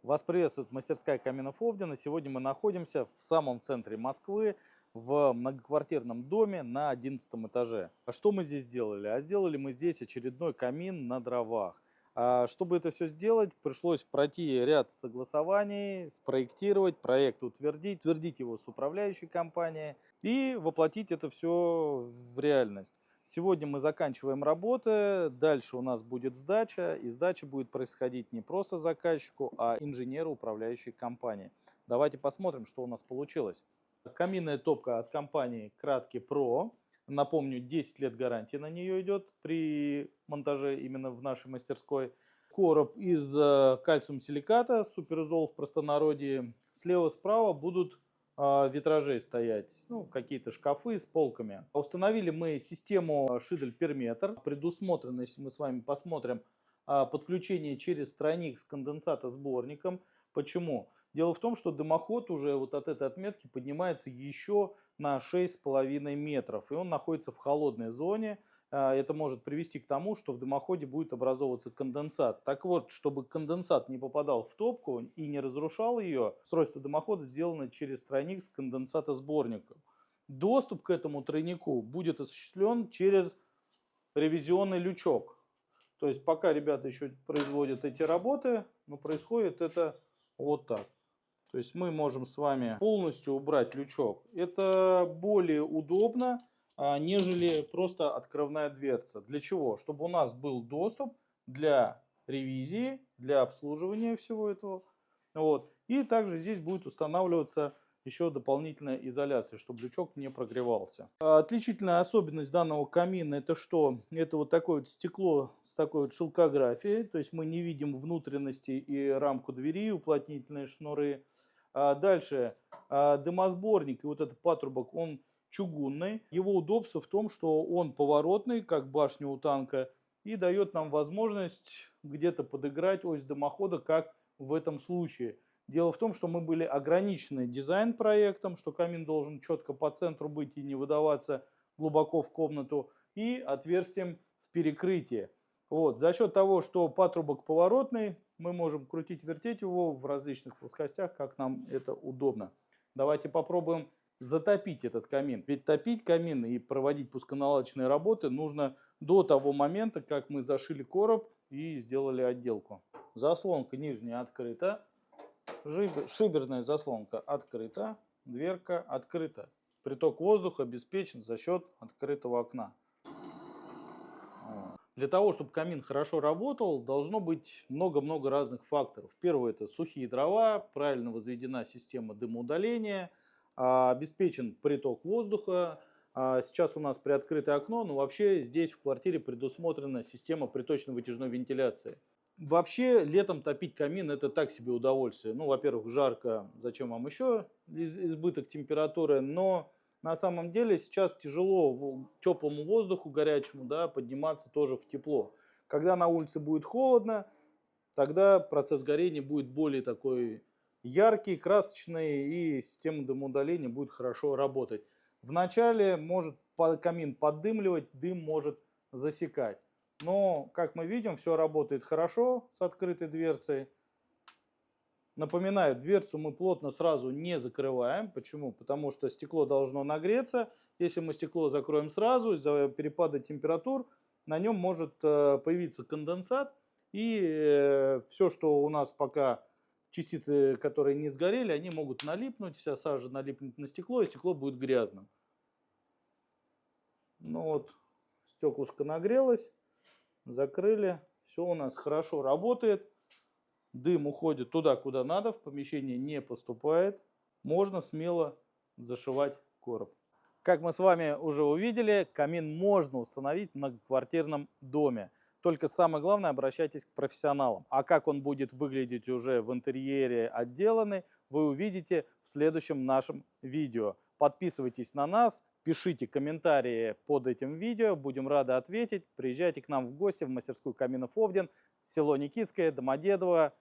Вас приветствует мастерская каминов Овдена. Сегодня мы находимся в самом центре Москвы, в многоквартирном доме на 11 этаже. А что мы здесь сделали? А сделали мы здесь очередной камин на дровах. Чтобы это все сделать, пришлось пройти ряд согласований, спроектировать, проект утвердить его с управляющей компанией и воплотить это все в реальность. Сегодня мы заканчиваем работы, дальше у нас будет сдача, и сдача будет происходить не просто заказчику, а инженеру управляющей компании. Давайте посмотрим, что у нас получилось. Каминная топка от компании Кратки Pro. Напомню, 10 лет гарантии на нее идет при монтаже именно в нашей мастерской. Короб из кальциум-силиката, суперизол в простонародье. Слева-справа будут витражей стоять, ну, какие-то шкафы с полками. Установили мы систему Шидель-Перметр. Предусмотрено, если мы с вами посмотрим, подключение через тройник с конденсатосборником. Почему? Дело в том, что дымоход уже вот от этой отметки поднимается еще на 6,5 метров, и он находится в холодной зоне. Это может привести к тому, что в дымоходе будет образовываться конденсат. Так вот, чтобы конденсат не попадал в топку и не разрушал ее, устройство дымохода сделано через тройник с конденсатосборником. Доступ к этому тройнику будет осуществлен через ревизионный лючок. То есть пока ребята еще производят эти работы, но происходит это вот так. То есть мы можем с вами полностью убрать лючок. Это более удобно, нежели просто открывная дверца. Для чего? Чтобы у нас был доступ для ревизии, для обслуживания всего этого. Вот. И также здесь будет устанавливаться еще дополнительная изоляция, чтобы лючок не прогревался. Отличительная особенность данного камина это что? Это вот такое вот стекло с такой вот шелкографией. То есть мы не видим внутренности и рамку двери, уплотнительные шнуры. Дальше дымосборник и вот этот патрубок, он чугунный. Его удобство в том, что он поворотный, как башня у танка, и дает нам возможность где-то подыграть ось дымохода, как в этом случае. Дело в том, что мы были ограничены дизайн-проектом, что камин должен четко по центру быть и не выдаваться глубоко в комнату, и отверстием в перекрытии. Вот. За счет того, что патрубок поворотный, мы можем крутить-вертеть его в различных плоскостях, как нам это удобно. Давайте попробуем затопить этот камин. Ведь топить камин и проводить пусконаладочные работы нужно до того момента, как мы зашили короб и сделали отделку. Заслонка нижняя открыта, шиберная заслонка открыта, дверка открыта. Приток воздуха обеспечен за счет открытого окна. Для того, чтобы камин хорошо работал, должно быть много-много разных факторов. Первое – это сухие дрова, правильно возведена система дымоудаления, обеспечен приток воздуха. Сейчас у нас приоткрытое окно, но вообще здесь в квартире предусмотрена система приточно-вытяжной вентиляции. Вообще летом топить камин – это так себе удовольствие. Ну, во-первых, жарко, зачем вам еще избыток температуры, но на самом деле сейчас тяжело теплому воздуху горячему, да, подниматься тоже в тепло. Когда на улице будет холодно, тогда процесс горения будет более такой яркий, красочный, и система дымоудаления будет хорошо работать. Вначале может камин поддымливать, дым может засекать. Но, как мы видим, все работает хорошо с открытой дверцей. Напоминаю, дверцу мы плотно сразу не закрываем. Почему? Потому что стекло должно нагреться. Если мы стекло закроем сразу, из-за перепада температур, на нем может появиться конденсат. И все, что у нас пока частицы, которые не сгорели, они могут налипнуть. Вся сажа налипнет на стекло, и стекло будет грязным. Ну вот, стеклышко нагрелось. Закрыли. Все у нас хорошо работает. Дым уходит туда, куда надо, в помещение не поступает. Можно смело зашивать короб. Как мы с вами уже увидели, камин можно установить в многоквартирном доме. Только самое главное, обращайтесь к профессионалам. А как он будет выглядеть уже в интерьере отделанный, вы увидите в следующем нашем видео. Подписывайтесь на нас, пишите комментарии под этим видео, будем рады ответить. Приезжайте к нам в гости в мастерскую каминов Овден, село Никитское, Домодедово.